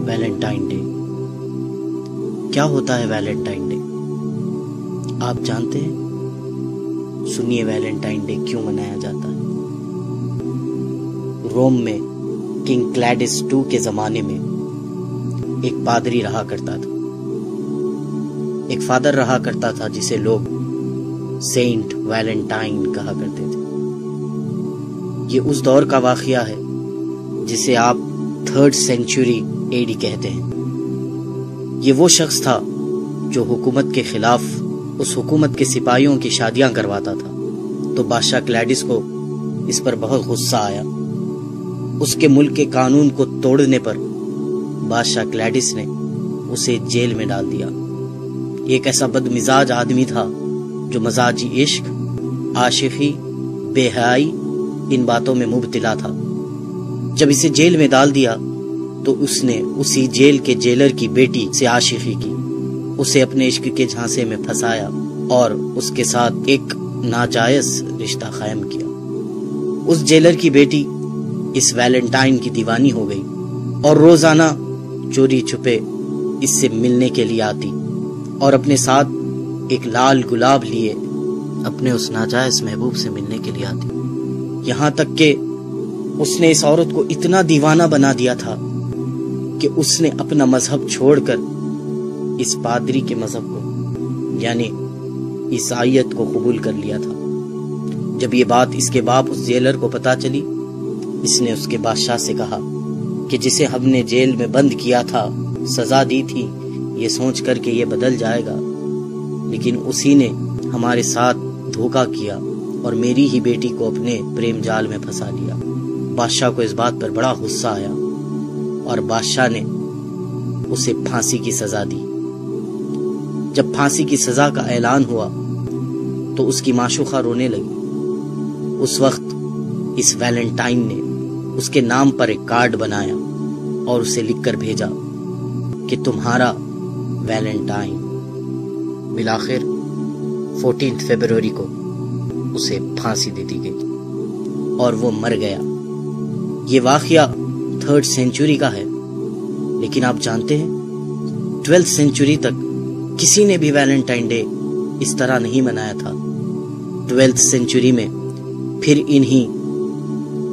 Valentine day. کیا ہوتا ہے ویلنٹائن ڈے؟ آپ جانتے ہیں؟ سنیے ویلنٹائن ڈے کیوں منایا جاتا ہے۔ روم میں کنگ کلیڈس II کے زمانے میں ایک پادری رہا کرتا تھا، ایک فادر رہا کرتا تھا جسے لوگ سینٹ ویلنٹائن کہا کرتے تھے۔ یہ اس دور کا واقعہ ہے جسے آپ 3rd سینچری AD کہتے ہیں۔ یہ وہ شخص تھا جو حکومت کے خلاف اس حکومت کے سپاہیوں کی شادیاں کرواتا تھا، تو بادشاہ کلیڈس کو اس پر بہت غصہ آیا۔ اس کے ملک کے قانون کو توڑنے پر بادشاہ کلیڈس نے اسے جیل میں ڈال دیا۔ یہ ایک ایسا بد مزاج آدمی تھا جو مزاجی عشق، عاشقی، بے حیائی ان باتوں میں مبتلا تھا۔ جب اسے جیل میں ڈال دیا تو اس نے اسی جیل کے جیلر کی بیٹی سے عاشقی کی، اسے اپنے عشق کے جھانسے میں پھنسایا اور اس کے ساتھ ایک ناجائز رشتہ قائم کیا۔ اس جیلر کی بیٹی اس ویلنٹائن کی دیوانی ہو گئی اور روزانہ چوری چھپے اس سے ملنے کے لیے آتی اور اپنے ساتھ ایک لال گلاب لیے اپنے اس ناجائز محبوب سے ملنے کے لیے آتی، یہاں تک کہ اس نے اس عورت کو اتنا دیوانہ بنا دیا تھا کہ اس نے اپنا مذہب چھوڑ کر اس پادری کے مذہب کو یعنی عیسائیت کو قبول کر لیا تھا۔ جب یہ بات اس کے باپ اس جیلر کو پتہ چلی، اس نے اس کے بادشاہ سے کہا کہ جسے ہم نے جیل میں بند کیا تھا، سزا دی تھی، یہ سوچ کر کہ یہ بدل جائے گا، لیکن اسی نے ہمارے ساتھ دھوکہ کیا اور میری ہی بیٹی کو اپنے پریم جال میں پھنسا لیا۔ بادشاہ کو اس بات پر بڑا غصہ آیا اور بادشاہ نے اسے پھانسی کی سزا دی۔ جب پھانسی کی سزا کا اعلان ہوا تو اس کی معشوقہ رونے لگی۔ اس وقت اس ویلنٹائن نے اس کے نام پر ایک کارڈ بنایا اور اسے لکھ کر بھیجا کہ تمہارا ویلنٹائن۔ بالآخر 14 فروری کو اسے پھانسی دے دی گئی اور وہ مر گیا۔ یہ واقعہ 3rd سینچری کا ہے، لیکن آپ جانتے ہیں 12th سینچری تک کسی نے بھی ویلنٹائن ڈے اس طرح نہیں منایا تھا۔ 12th سینچری میں پھر انہی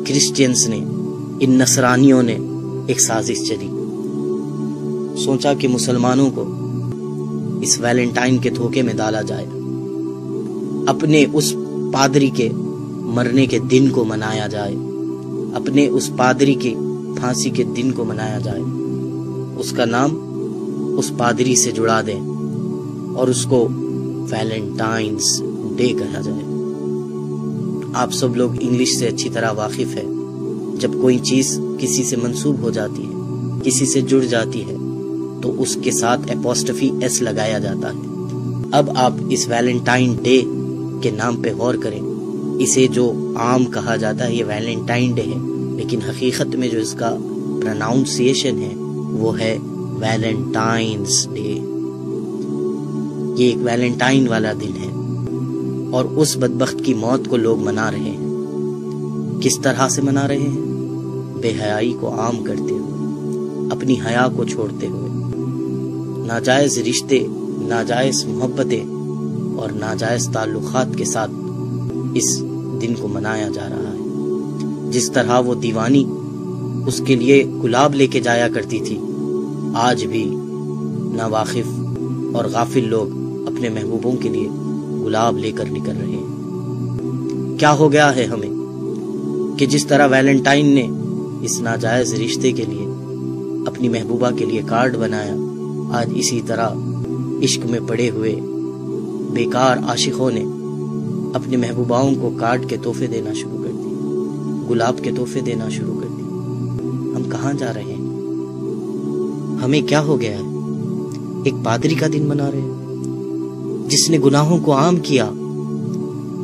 کرسچینز نے، ان نصرانیوں نے ایک سازش چلی، سوچا کہ مسلمانوں کو اس ویلنٹائن کے دھوکے میں ڈالا جائے، اپنے اس پادری کے مرنے کے دن کو منایا جائے، اپنے اس پادری کے پھانسی کے دن کو منایا جائے، اس کا نام اس پادری سے جڑا دیں اور اس کو ویلنٹائنز ڈے کہا جائے۔ آپ سب لوگ انگلش سے اچھی طرح واقف ہیں۔ جب کوئی چیز کسی سے منسوب ہو جاتی ہے، کسی سے جڑ جاتی ہے، تو اس کے ساتھ اپوسٹفی ایس لگایا جاتا ہے۔ اب آپ اس ویلنٹائن ڈے کے نام پہ غور کریں۔ اسے جو عام کہا جاتا ہے یہ ویلنٹائن ڈے ہے، لیکن حقیقت میں جو اس کا پروناؤنسیشن ہے وہ ہے ویلنٹائنز ڈے۔ یہ ایک ویلنٹائن والا دن ہے اور اس بدبخت کی موت کو لوگ منا رہے ہیں۔ کس طرح سے منا رہے ہیں؟ بے حیائی کو عام کرتے ہوئے، اپنی حیا کو چھوڑتے ہوئے، ناجائز رشتے، ناجائز محبتیں اور ناجائز تعلقات کے ساتھ اس دن کو منایا جا رہا ہے۔ جس طرح وہ دیوانی اس کے لیے گلاب لے کے جایا کرتی تھی، آج بھی ناواقف اور غافل لوگ اپنے محبوبوں کے لیے گلاب لے کر نکل رہے ہیں۔ کیا ہو گیا ہے ہمیں کہ جس طرح ویلنٹائن نے اس ناجائز رشتے کے لیے اپنی محبوبہ کے لیے کارڈ بنایا، آج اسی طرح عشق میں پڑے ہوئے بیکار عاشقوں نے اپنے محبوباؤں کو کارڈ کے تحفے دینا شروع کر دیے، گلاب کے تحفے دینا شروع کر دیے۔ ہم کہاں جا رہے ہیں؟ ہمیں کیا ہو گیا ہے؟ ایک پادری کا دن منا رہے ہیں جس نے گناہوں کو عام کیا،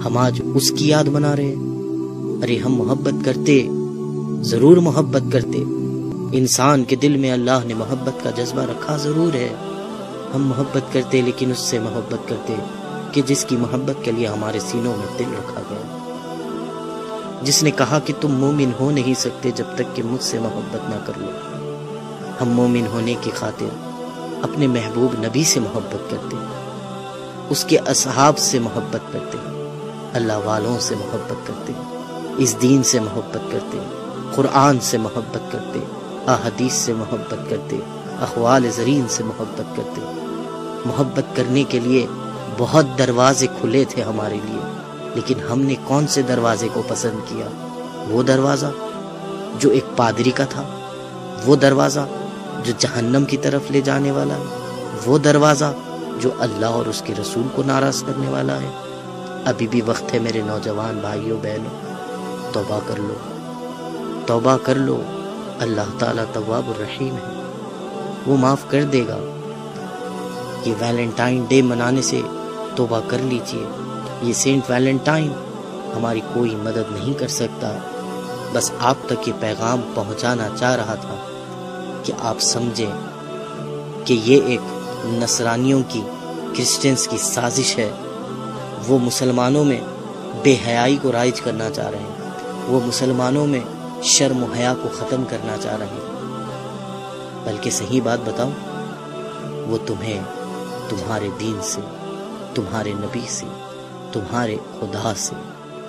ہم آج اس کی یاد منا رہے ہیں۔ ارے ہم محبت کرتے، ضرور محبت کرتے، انسان کے دل میں اللہ نے محبت کا جذبہ رکھا ضرور ہے، ہم محبت کرتے، لیکن اس سے محبت کرتے کہ جس کی محبت کے لیے ہمارے سینوں میں دل رکھا گیا، جس نے کہا کہ تم مومن ہو نہیں سکتے جب تک کہ مجھ سے محبت نہ کر لو۔ ہم مومن ہونے کی خاطر اپنے محبوب نبی سے محبت کرتے، اس کے اصحاب سے محبت کرتے، اللہ والوں سے محبت کرتے، اس دین سے محبت کرتے، قرآن سے محبت کرتے، احادیث سے محبت کرتے، اقوال زرین سے محبت کرتے۔ محبت کرنے کے لیے بہت دروازے کھلے تھے ہمارے لیے، لیکن ہم نے کون سے دروازے کو پسند کیا؟ وہ دروازہ جو ایک پادری کا تھا، وہ دروازہ جو جہنم کی طرف لے جانے والا ہے، وہ دروازہ جو اللہ اور اس کے رسول کو ناراض کرنے والا ہے۔ ابھی بھی وقت ہے میرے نوجوان بھائیوں بہنوں، توبہ کر لو، توبہ کر لو۔ اللہ تعالیٰ تواب الرحیم ہے، وہ معاف کر دے گا۔ یہ ویلنٹائن ڈے منانے سے توبہ کر لیجئے۔ یہ سینٹ ویلنٹائن ہماری کوئی مدد نہیں کر سکتا، بس آپ تک یہ پیغام پہنچانا چاہ رہا تھا کہ آپ سمجھیں کہ یہ ایک نصرانیوں کی، کرسچنز کی سازش ہے۔ وہ مسلمانوں میں بے حیائی کو رائج کرنا چاہ رہے ہیں، وہ مسلمانوں میں شرم و حیا کو ختم کرنا چاہ رہے ہیں۔ بلکہ صحیح بات بتاؤں، وہ تمہیں تمہارے دین سے، تمہارے نبی سے، تمہارے خدا سے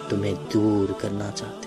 تمہیں دور کرنا چاہتے ہیں۔